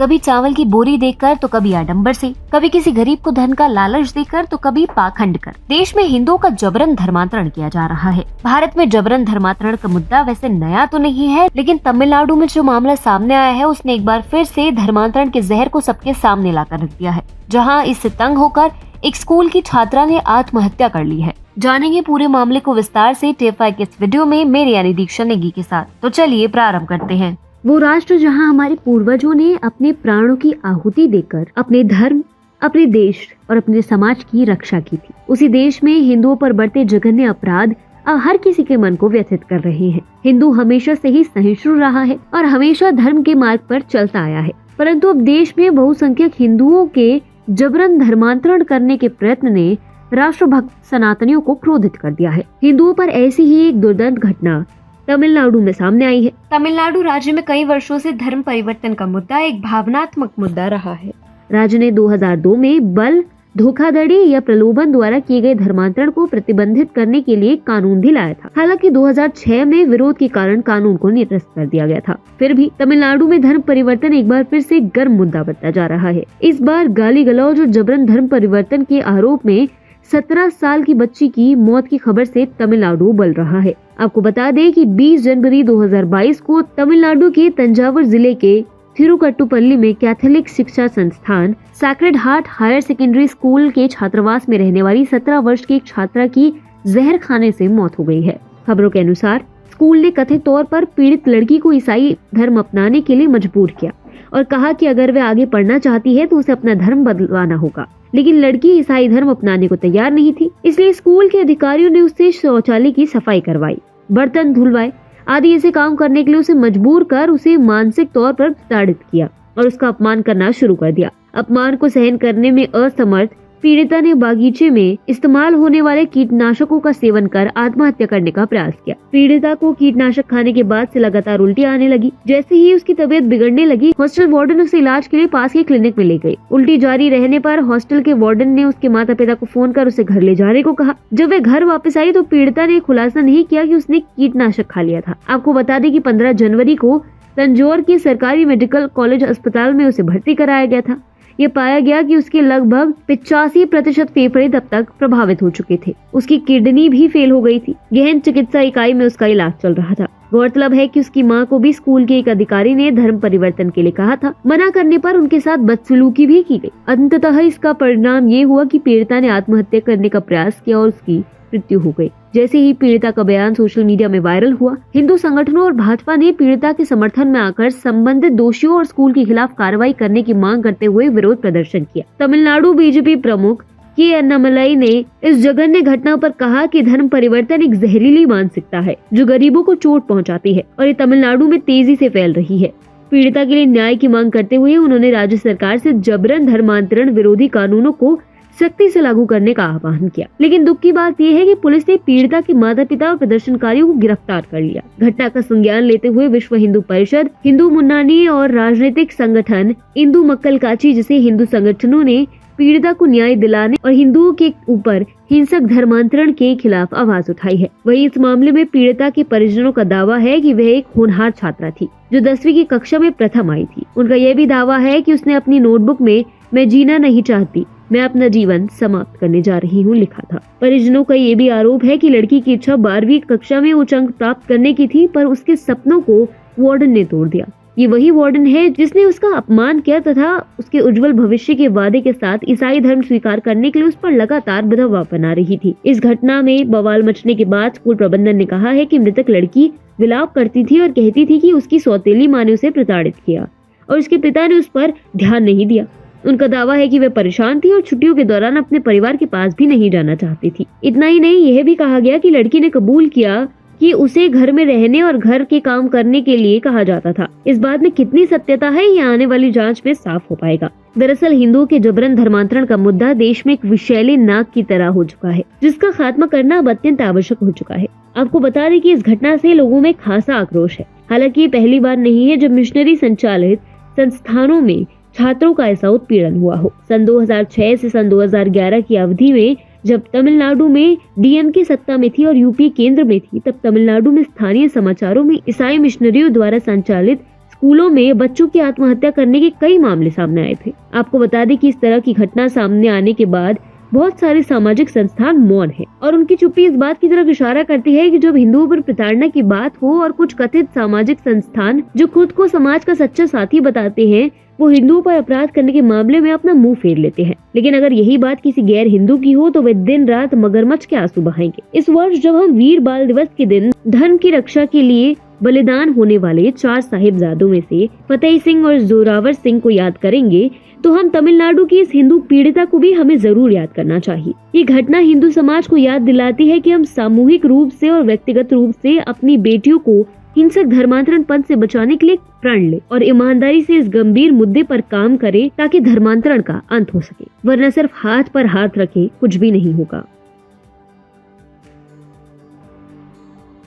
कभी चावल की बोरी देकर तो कभी आडंबर से, कभी किसी गरीब को धन का लालच देकर तो कभी पाखंड कर देश में हिंदुओं का जबरन धर्मांतरण किया जा रहा है। भारत में जबरन धर्मांतरण का मुद्दा वैसे नया तो नहीं है, लेकिन तमिलनाडु में जो मामला सामने आया है उसने एक बार फिर से धर्मांतरण के जहर को सबके सामने लाकर रख दिया है, जहाँ इससे तंग होकर एक स्कूल की छात्रा ने आत्महत्या कर ली है। जानेंगे पूरे मामले को विस्तार से टेप5 के इस वीडियो में मेरी यानी दीक्षा नेगी के साथ। तो चलिए प्रारंभ करते हैं। वो राष्ट्र जहां हमारे पूर्वजों ने अपने प्राणों की आहुति देकर अपने धर्म, अपने देश और अपने समाज की रक्षा की थी, उसी देश में हिंदुओं पर बढ़ते जघन्य अपराध अब हर किसी के मन को व्यथित कर रहे हैं। हिंदू हमेशा से ही सहिष्णु रहा है और हमेशा धर्म के मार्ग पर चलता आया है, परंतु अब देश में बहुसंख्यक हिंदुओं के जबरन धर्मांतरण करने के प्रयत्न ने राष्ट्रभक्त सनातनियों को क्रोधित कर दिया है। हिंदुओं पर ऐसी ही एक दुर्दांत घटना तमिलनाडु में सामने आई है। तमिलनाडु राज्य में कई वर्षों से धर्म परिवर्तन का मुद्दा एक भावनात्मक मुद्दा रहा है। राज्य ने 2002 में बल, धोखाधड़ी या प्रलोभन द्वारा किए गए धर्मांतरण को प्रतिबंधित करने के लिए कानून भी लाया था। हालांकि 2006 में विरोध के कारण कानून को निरस्त कर दिया गया था। फिर भी तमिलनाडु में धर्म परिवर्तन एक बार फिर से गर्म मुद्दा बनता जा रहा है। इस बार गाली गलौज और जबरन धर्म परिवर्तन के आरोप में 17 साल की बच्ची की मौत की खबर से तमिलनाडु उबल रहा है। आपको बता दें कि 20 जनवरी 2022 को तमिलनाडु के तंजावुर जिले के थिरुकट्टुपल्ली में कैथोलिक शिक्षा संस्थान Sacred Heart Higher Secondary School के छात्रावास में रहने वाली 17 वर्ष की एक छात्रा की जहर खाने से मौत हो गई है। खबरों के अनुसार स्कूल ने कथित तौर पर पीड़ित लड़की को ईसाई धर्म अपनाने के लिए मजबूर किया और कहा कि अगर वह आगे पढ़ना चाहती है तो उसे अपना धर्म बदलवाना होगा, लेकिन लड़की ईसाई धर्म अपनाने को तैयार नहीं थी। इसलिए स्कूल के अधिकारियों ने उससे शौचालय की सफाई करवाई, बर्तन धुलवाए आदि ऐसे काम करने के लिए उसे मजबूर कर उसे मानसिक तौर पर प्रताड़ित किया और उसका अपमान करना शुरू कर दिया। अपमान को सहन करने में असमर्थ पीड़िता ने बागीचे में इस्तेमाल होने वाले कीटनाशकों का सेवन कर आत्महत्या करने का प्रयास किया। पीड़िता को कीटनाशक खाने के बाद से लगातार उल्टियां आने लगी। जैसे ही उसकी तबीयत बिगड़ने लगी, हॉस्टल वार्डन उसे इलाज के लिए पास के क्लिनिक में ले गई। उल्टी जारी रहने पर हॉस्टल के वार्डन ने उसके माता पिता को फोन कर उसे घर ले जाने को कहा। जब वे घर वापस आई तो पीड़िता ने खुलासा नहीं किया कि उसने कीटनाशक खा लिया था। आपको बता दें कि 15 जनवरी को तंजौर के सरकारी मेडिकल कॉलेज अस्पताल में उसे भर्ती कराया गया था। ये पाया गया कि उसके लगभग 85% फेफड़े तब तक प्रभावित हो चुके थे। उसकी किडनी भी फेल हो गई थी। गहन चिकित्सा इकाई में उसका इलाज चल रहा था। गौरतलब है कि उसकी मां को भी स्कूल के एक अधिकारी ने धर्म परिवर्तन के लिए कहा था। मना करने पर उनके साथ बदसलूकी भी की गई। अंततः इसका परिणाम ये हुआ कि पीड़िता ने आत्महत्या करने का प्रयास किया और उसकी मृत्यु हो गई। जैसे ही पीड़िता का बयान सोशल मीडिया में वायरल हुआ, हिंदू संगठनों और भाजपा ने पीड़िता के समर्थन में आकर संबंधित दोषियों और स्कूल के खिलाफ कार्रवाई करने की मांग करते हुए विरोध प्रदर्शन किया। तमिलनाडु बीजेपी प्रमुख के अन्नामलाई ने इस जघन्य घटना पर कहा कि धर्म परिवर्तन एक जहरीली मानसिकता है जो गरीबों को चोट पहुंचाती है और ये तमिलनाडु में तेजी से फैल रही है। पीड़िता के लिए न्याय की मांग करते हुए उन्होंने राज्य सरकार से जबरन धर्मांतरण विरोधी कानूनों को सख्ती से लागू करने का आह्वान किया। लेकिन दुख की बात यह है कि पुलिस ने पीड़िता के माता पिता और प्रदर्शनकारियों को गिरफ्तार कर लिया। घटना का संज्ञान लेते हुए विश्व हिंदू परिषद, हिंदू मुन्नानी और राजनीतिक संगठन इंदु मक्कल काची जैसे हिंदू संगठनों ने पीड़िता को न्याय दिलाने और हिंदुओं के ऊपर हिंसक धर्मांतरण के खिलाफ आवाज उठाई है। वहीं इस मामले में पीड़िता के परिजनों का दावा है कि वह एक होनहार छात्रा थी जो 10वीं की कक्षा में प्रथम आई थी। उनका यह भी दावा है कि उसने अपनी नोटबुक में मैं जीना नहीं चाहती, मैं अपना जीवन समाप्त करने जा रही हूँ लिखा था। परिजनों का ये भी आरोप है कि लड़की की इच्छा 12वीं कक्षा में उच्च अंक प्राप्त करने की थी, पर उसके सपनों को वार्डन ने तोड़ दिया। ये वही वार्डन है जिसने उसका अपमान किया तथा उसके उज्जवल भविष्य के वादे के साथ ईसाई धर्म स्वीकार करने के लिए उस पर लगातार दबाव बना रही थी। इस घटना में बवाल मचने के बाद स्कूल प्रबंधन ने कहा है कि मृतक लड़की विलाप करती थी और कहती थी कि उसकी सौतेली माँ ने उसे प्रताड़ित किया और उसके पिता ने उस पर ध्यान नहीं दिया। उनका दावा है कि वे परेशान थी और छुट्टियों के दौरान अपने परिवार के पास भी नहीं जाना चाहती थी। इतना ही नहीं, यह भी कहा गया कि लड़की ने कबूल किया कि उसे घर में रहने और घर के काम करने के लिए कहा जाता था। इस बात में कितनी सत्यता है ये आने वाली जांच में साफ हो पाएगा। दरअसल हिंदुओं के जबरन धर्मांतरण का मुद्दा देश में एक विषैले नाग की तरह हो चुका है, जिसका खात्मा करना अब अत्यंत आवश्यक हो चुका है। आपको बता दें कि इस घटना से लोगों में खासा आक्रोश है। हालांकि ये पहली बार नहीं है जब मिशनरी संचालित संस्थानों में छात्रों का ऐसा उत्पीड़न हुआ हो। सन 2006 से सन 2011 की अवधि में जब तमिलनाडु में डीएमके सत्ता में थी और यूपी केंद्र में थी, तब तमिलनाडु में स्थानीय समाचारों में ईसाई मिशनरियों द्वारा संचालित स्कूलों में बच्चों की आत्महत्या करने के कई मामले सामने आए थे। आपको बता दें कि इस तरह की घटना सामने आने के बाद बहुत सारे सामाजिक संस्थान मौन हैं और उनकी चुप्पी इस बात की तरफ इशारा करती है कि जब हिंदुओं पर प्रताड़ना की बात हो और कुछ कथित सामाजिक संस्थान जो खुद को समाज का सच्चा साथी बताते हैं वो हिंदुओं पर अपराध करने के मामले में अपना मुंह फेर लेते हैं। लेकिन अगर यही बात किसी गैर हिंदू की हो तो वे दिन रात मगरमच्छ के आंसू बहाएंगे। इस वर्ष जब हम वीर बाल दिवस के दिन धर्म की रक्षा के लिए बलिदान होने वाले 4 साहिबजादों में से फतेह सिंह और जोरावर सिंह को याद करेंगे तो हम तमिलनाडु की इस हिंदू पीड़िता को भी हमें जरूर याद करना चाहिए। ये घटना हिंदू समाज को याद दिलाती है कि हम सामूहिक रूप से और व्यक्तिगत रूप से अपनी बेटियों को हिंसक धर्मांतरण पद से बचाने के लिए प्रण ले और ईमानदारी से इस गंभीर मुद्दे पर काम करें ताकि धर्मांतरण का अंत हो सके, वरना सिर्फ हाथ पर हाथ रखे कुछ भी नहीं होगा।